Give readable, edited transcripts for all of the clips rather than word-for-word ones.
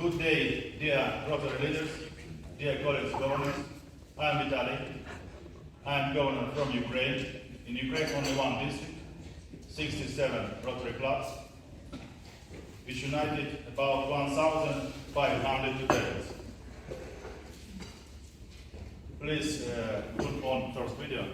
Good day, dear Rotary leaders, dear colleagues governors. I'm Vitaly. I'm governor from Ukraine. In Ukraine, only one district, 67 Rotary clubs, which united about 1,500 Rotarians. Please put on first video.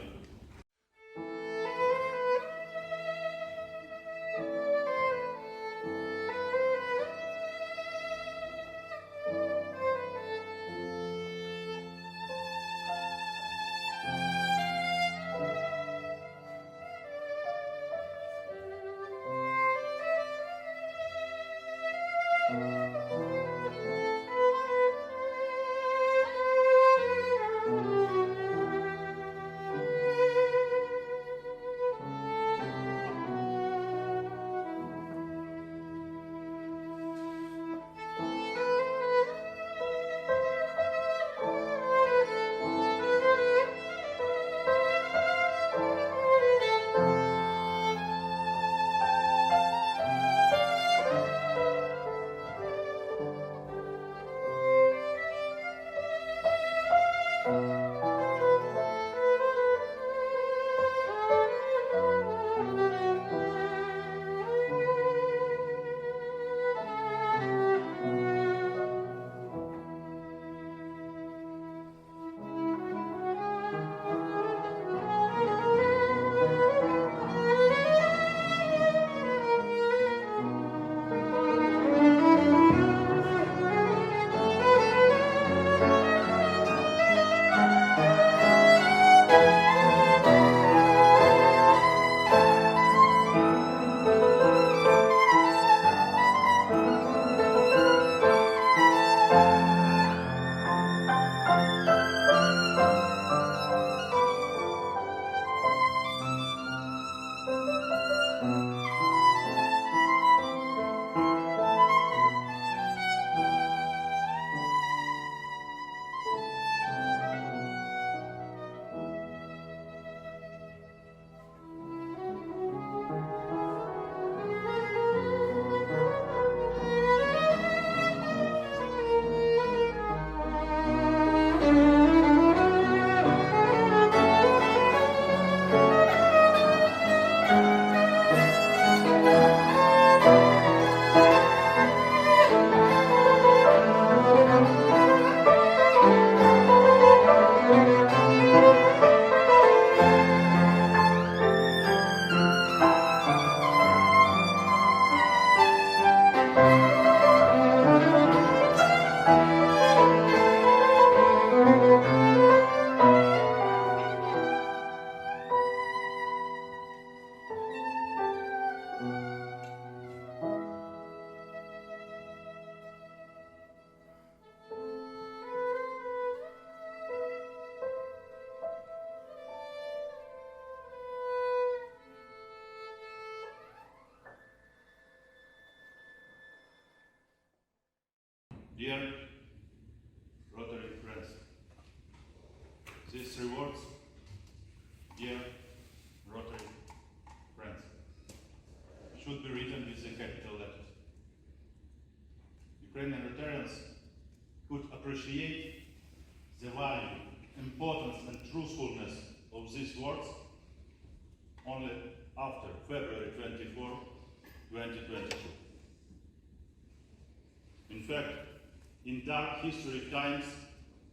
Dear Rotary friends, these three words, dear Rotary friends, should be written with the capital letters. Ukrainian Rotarians could appreciate the value, importance and truthfulness of these words only after February 24, 2022. In fact, in dark history times,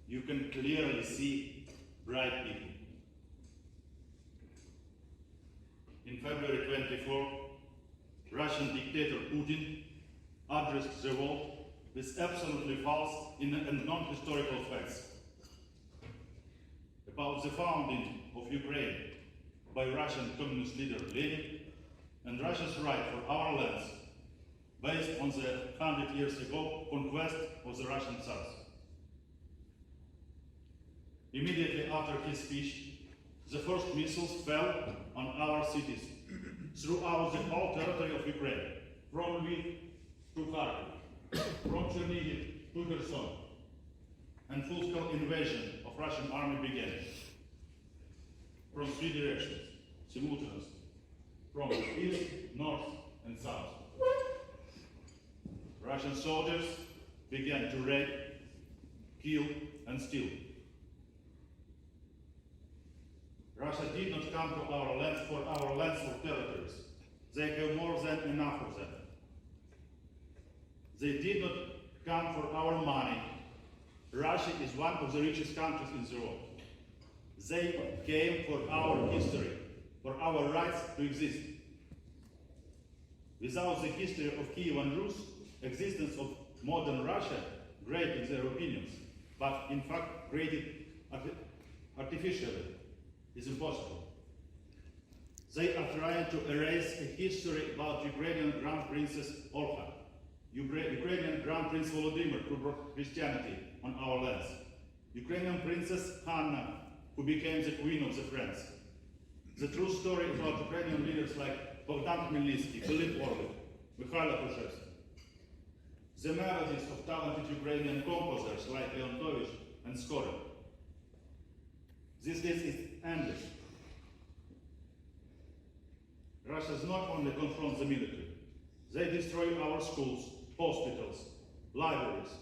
you can clearly see bright people. In February 24, Russian dictator Putin addressed the world with absolutely false and non-historical facts about the founding of Ukraine by Russian communist leader Lenin and Russia's right for our lands based on the 100 years ago conquest of the Russian Tsars. Immediately after his speech, the first missiles fell on our cities throughout the whole territory of Ukraine, from Lviv to Kharkiv, from Chernihiv to Kherson, and full-scale invasion of Russian army began from three directions, simultaneously, from east, north, and south. Russian soldiers began to rape, kill, and steal. Russia did not come to our lands for our lands or territories. They have more than enough of them. They did not come for our money. Russia is one of the richest countries in the world. They came for our history, for our rights to exist. Without the history of Kiev and Rus, existence of modern Russia, great in their opinions, but in fact created artificially, is impossible. They are trying to erase a history about Ukrainian Grand Princess Olha, Ukrainian Grand Prince Volodymyr, who brought Christianity on our lands, Ukrainian Princess Hanna, who became the Queen of the Franks. The true story about Ukrainian leaders like Bogdan Khmelnytsky, Philip Orlik, Mikhailo Khrushchevsky. The melodies of talented Ukrainian composers like Leontovich and Skorin. This list is endless. Russia not only confronts the military, they destroy our schools, hospitals, libraries.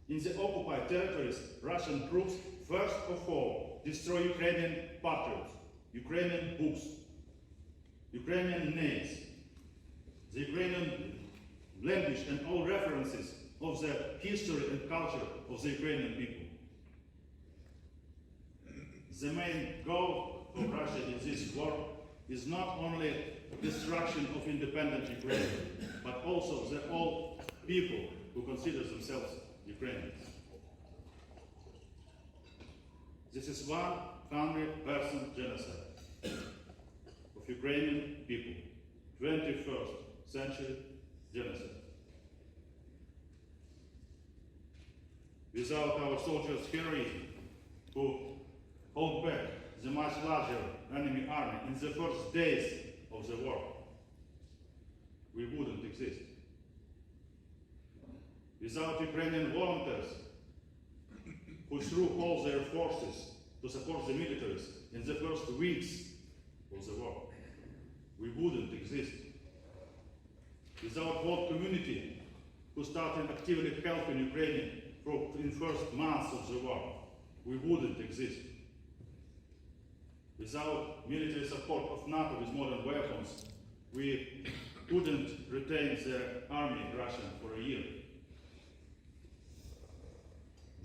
In the occupied territories, Russian troops first of all destroy Ukrainian patriots, Ukrainian books, Ukrainian names, the Ukrainian language and all references of the history and culture of the Ukrainian people. The main goal of Russia in this war is not only destruction of independent Ukraine, but also the all people who consider themselves Ukrainians. This is 100% genocide of Ukrainian people, 21st century genocide. Without our soldiers' heroism, who hold back the much larger enemy army in the first days of the war, we wouldn't exist. Without Ukrainian volunteers who threw all their forces to support the militaries in the first weeks of the war, we wouldn't exist. Without world community who started actively helping Ukraine in first months of the war, we wouldn't exist. Without military support of NATO with modern weapons, we couldn't retain the army in Russia for a year.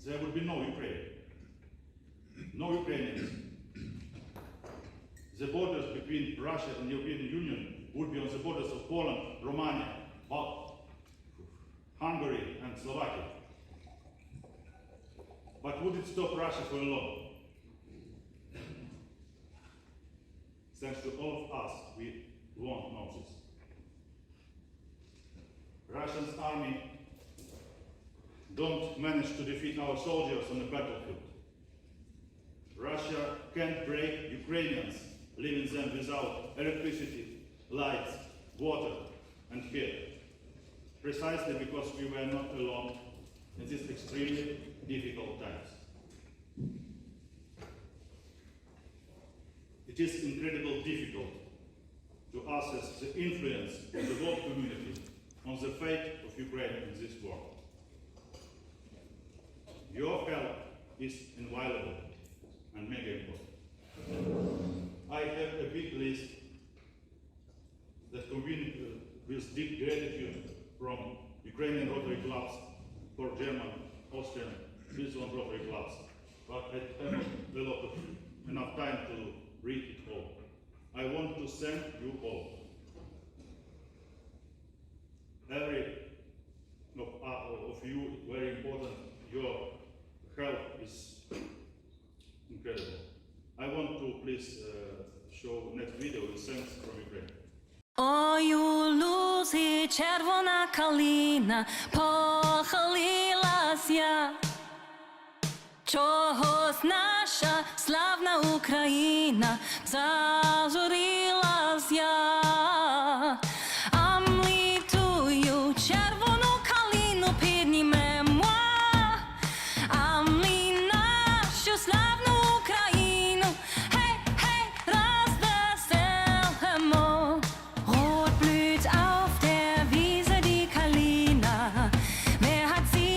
There would be no Ukraine, no Ukrainians. The borders between Russia and the European Union would be on the borders of Poland, Romania, Hungary and Slovakia. But would it stop Russia for long? Thanks to all of us, we won't know this. Russia's army don't manage to defeat our soldiers on the battlefield. Russia can't break Ukrainians, leaving them without electricity, lights, water, and care. Precisely because we were not alone in these extremely difficult times. It is incredibly difficult to assess the influence of the world community on the fate of Ukraine in this war. Your help is invaluable and mega important. I have a big list that convened with deep gratitude from Ukrainian Rotary clubs for German, Austrian, Switserland Rotary clubs, but I have not enough time to read it all. I want to thank you all. Every of you, very important. Your help is incredible. I want to please show next video with thanks from Ukraine. Ой, у лузі червона калина похилилась я, чогось наша славна Україна зажурилась я. А ми тую червону калину піднімемо, а ми нашу славну Україну, гей, гей, розвеселимо. Rot blüht auf der Wiese die Kalina, wer hat sie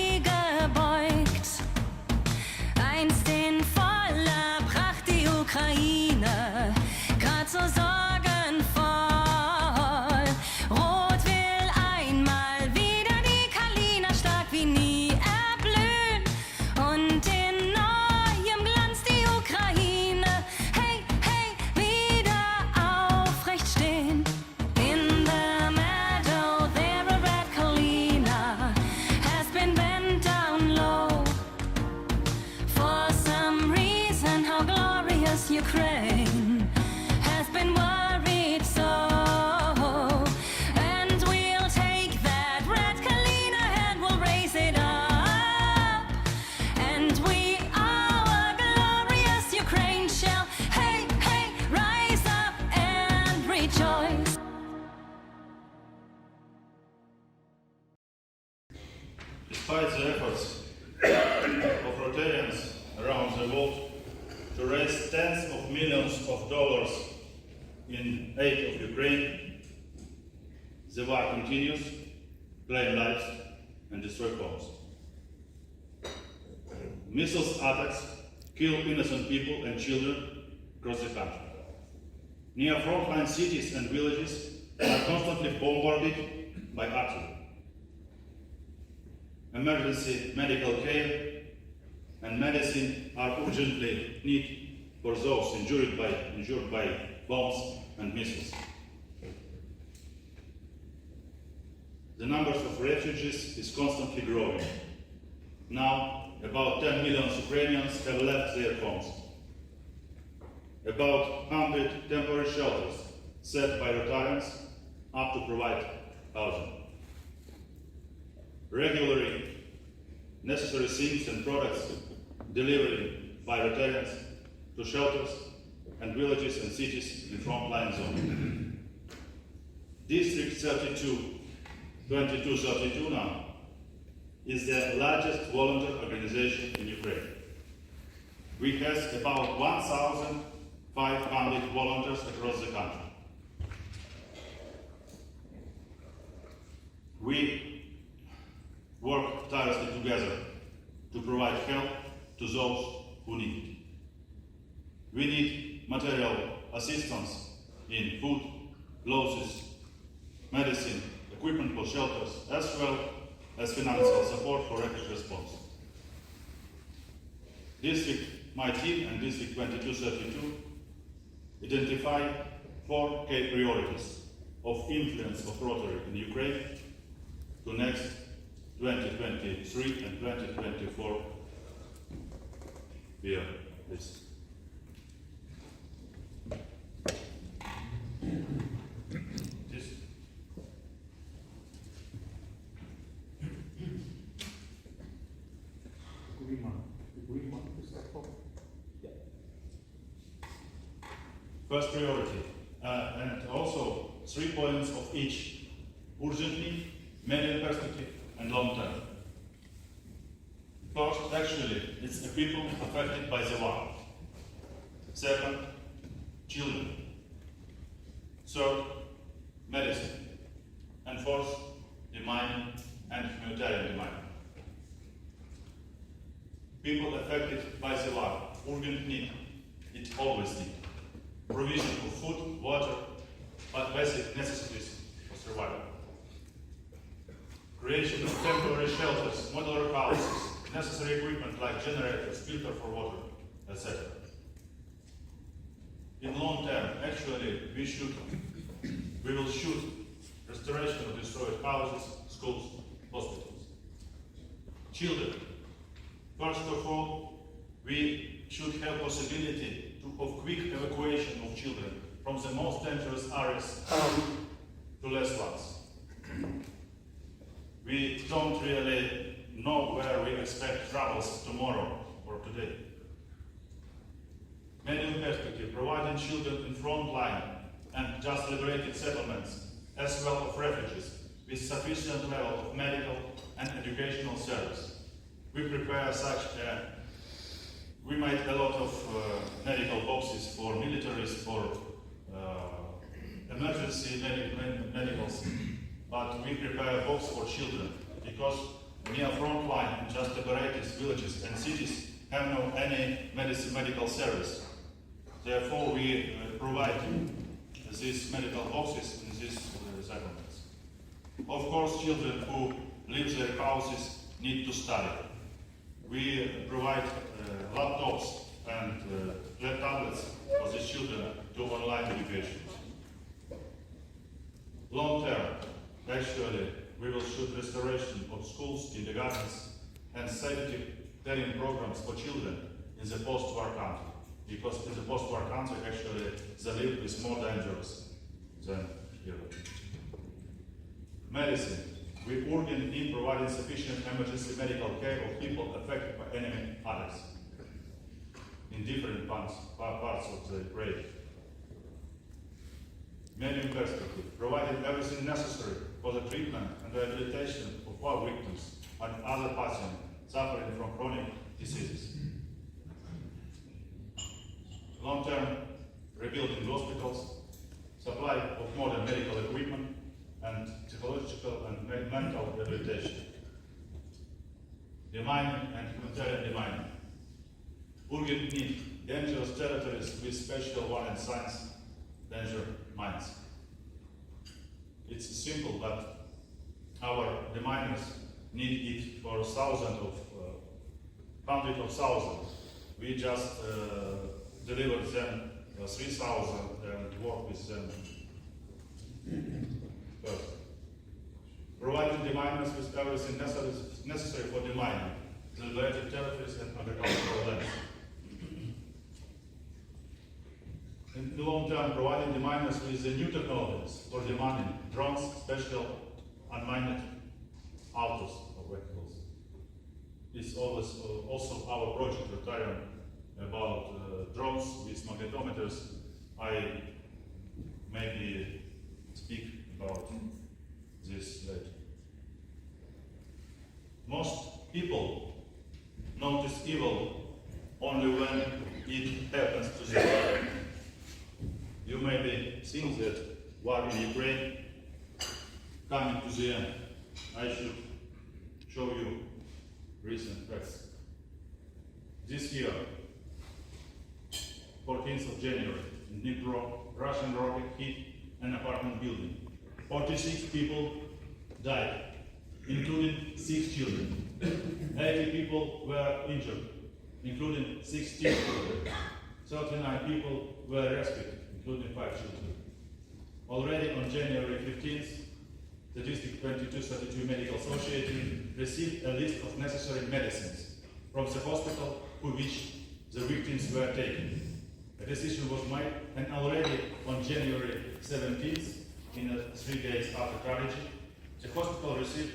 Despite the efforts of rotarians around the world to raise tens of millions of dollars in aid of Ukraine, the war continues, claim lives and destroy homes. Missiles attacks kill innocent people and children across the country. Near frontline cities and villages are constantly bombarded by artillery. Emergency medical care and medicine are urgently needed for those injured by bombs and missiles. The numbers of refugees is constantly growing. Now, about 10 million Ukrainians have left their homes. About 100 temporary shelters set by rotarians are to provide housing. Regularly, necessary things and products delivered by rotarians to shelters and villages and cities in frontline zones. District 2232 now is the largest volunteer organization in Ukraine. We have about 1,500 volunteers across the country. We work tirelessly together to provide help to those who need it. We need material assistance in food, clothes, medicine, equipment for shelters, as well as financial support for refugee response. My team and District 2232 identify 4 key priorities of influence of Rotary in Ukraine to next 2023 and 2024 year. Please. First priority, and also 3 points of each: urgently, medium perspective, and long term. First, actually, it's the people affected by the war. Second, children. Third, medicine. And fourth, demand and humanitarian demand. People affected by the war, urgent need, it always need. Provision of food, water, but basic necessities for survival. Creation of temporary shelters, modular houses, necessary equipment like generators, filter for water, etc. In long term, actually, we will shoot restoration of destroyed houses, schools, hospitals. Children. First of all, we should have possibility of quick evacuation of children from the most dangerous areas to less ones. We don't really know where we expect troubles tomorrow or today. Medium perspective, providing children in front line and just liberated settlements, as well of refugees, with sufficient level of medical and educational service. We prepare we made a lot of medical boxes for militaries, for emergency medicals, but we prepare a box for children because near front line and just liberated villages and cities have no any medical service. Therefore, we provide these medical boxes in these settlements. Of course, children who leave their houses need to study. We provide laptops and tablets for these children to online education. Long term, actually, we will shoot restoration of schools, kindergartens, and safety training programs for children in the post-war country. Because in the post-war country, actually, the life is more dangerous than here. Medicine. We urgent in providing sufficient emergency medical care of people affected by enemy attacks in different parts of the Ukraine. Medium perspective, providing everything necessary for the treatment and rehabilitation of war victims and other patients suffering from chronic diseases. Long-term rebuilding hospitals, supply of modern medical equipment, and psychological and mental rehabilitation. Demining and humanitarian demining. Urgent need dangerous territories with special warning signs, danger mines. It's simple, but our deminers need it for thousands of, hundreds of thousands. We just delivered them 3,000 and work with them. First, providing deminers with everything necessary for demining the related territories and agricultural lands. In the long term, providing deminers with the new technologies for demining, drones, special unmanned autos or vehicles. It's always also our project rotarian about drones with magnetometers. I maybe speak about this later. Most people notice evil only when it happens to them. You may be think that war in Ukraine coming to the end. I should show you recent facts. This year, 14th of January, in Dnipro, Russian rocket hit an apartment building. 46 people died, including 6 children. 80 people were injured, including 16 children. 39 people were rescued, including 5 children. Already on January 15th, the District 2232 Medical Association received a list of necessary medicines from the hospital for which the victims were taken. A decision was made, and already on January 17th, in 3 days after tragedy, the hospital received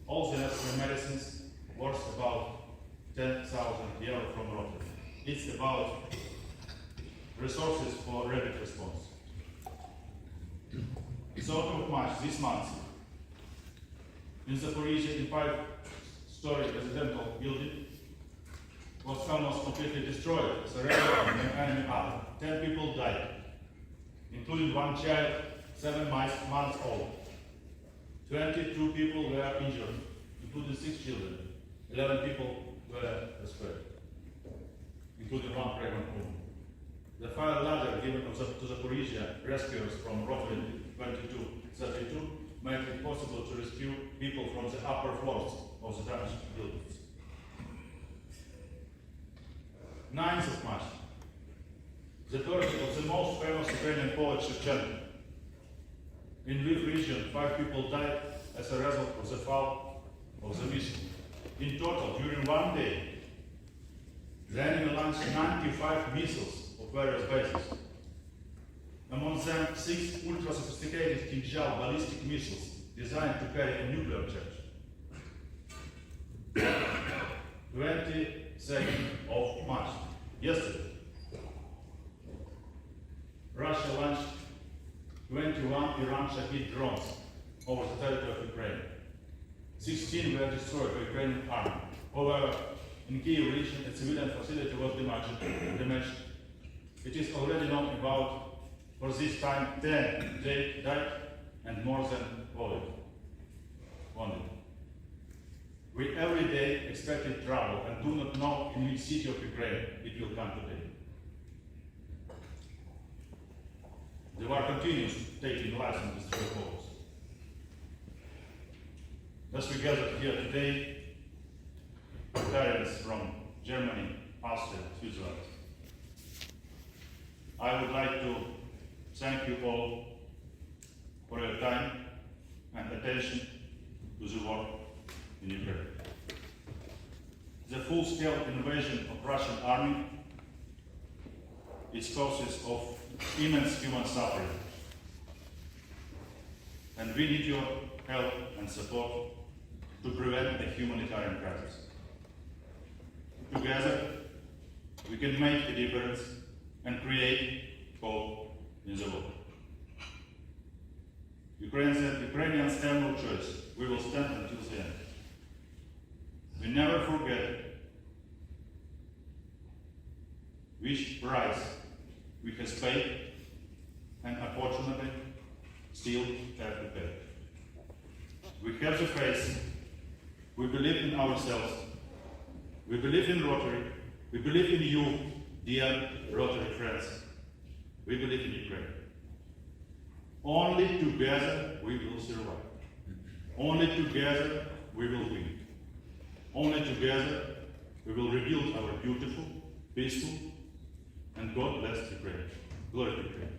all the necessary medicines worth about 10,000 euros from Rotary. It's about resources for rapid response. 3rd of March this month, in Zaporizhia, in 5-story residential building, was almost completely destroyed as a result of an enemy army. 10 people died, including 1 child, 7 months old. 22 people were injured, including 6 children. 11 people were rescued, including 1 pregnant woman. The fire ladder given to Zaporizhia rescuers from Rotary 2232 made it possible to rescue people from the upper floors of the damaged buildings. 9th of March, the birthday of the most famous Ukrainian poet Shevchenko. In Lviv region, 5 people died as a result of the fall of the missile. In total, during 1 day, the enemy launched 95 missiles of various bases. Among them, 6 ultra-sophisticated Kinjal ballistic missiles designed to carry a nuclear charge. 22nd of March, yesterday, Russia launched 21 Iran Shahid drones over the territory of Ukraine. 16 were destroyed by Ukrainian army. However, in Kyiv region, a civilian facility was damaged. It is already known about, for this time, 10 died and more than wounded. We every day expected trouble and do not know in which city of Ukraine it will come today. The war continues, taking lives and destroying homes. As we gathered here today, rotarians from Germany, Austria, Switzerland, I would like to thank you all for your time and attention to the war in Ukraine. The full-scale invasion of Russian army is causes of immense human suffering. And we need your help and support to prevent a humanitarian crisis. Together, we can make a difference and create hope in the world. Ukrainians have no choice. We will stand until the end. We never forget which price we have paid and unfortunately still have to pay. We have the faith, we believe in ourselves, we believe in Rotary, we believe in you, dear Rotary friends. We believe in Ukraine. Only together we will survive. Only together we will win. Only together we will rebuild our beautiful, peaceful, and God bless Ukraine. Glory to Ukraine.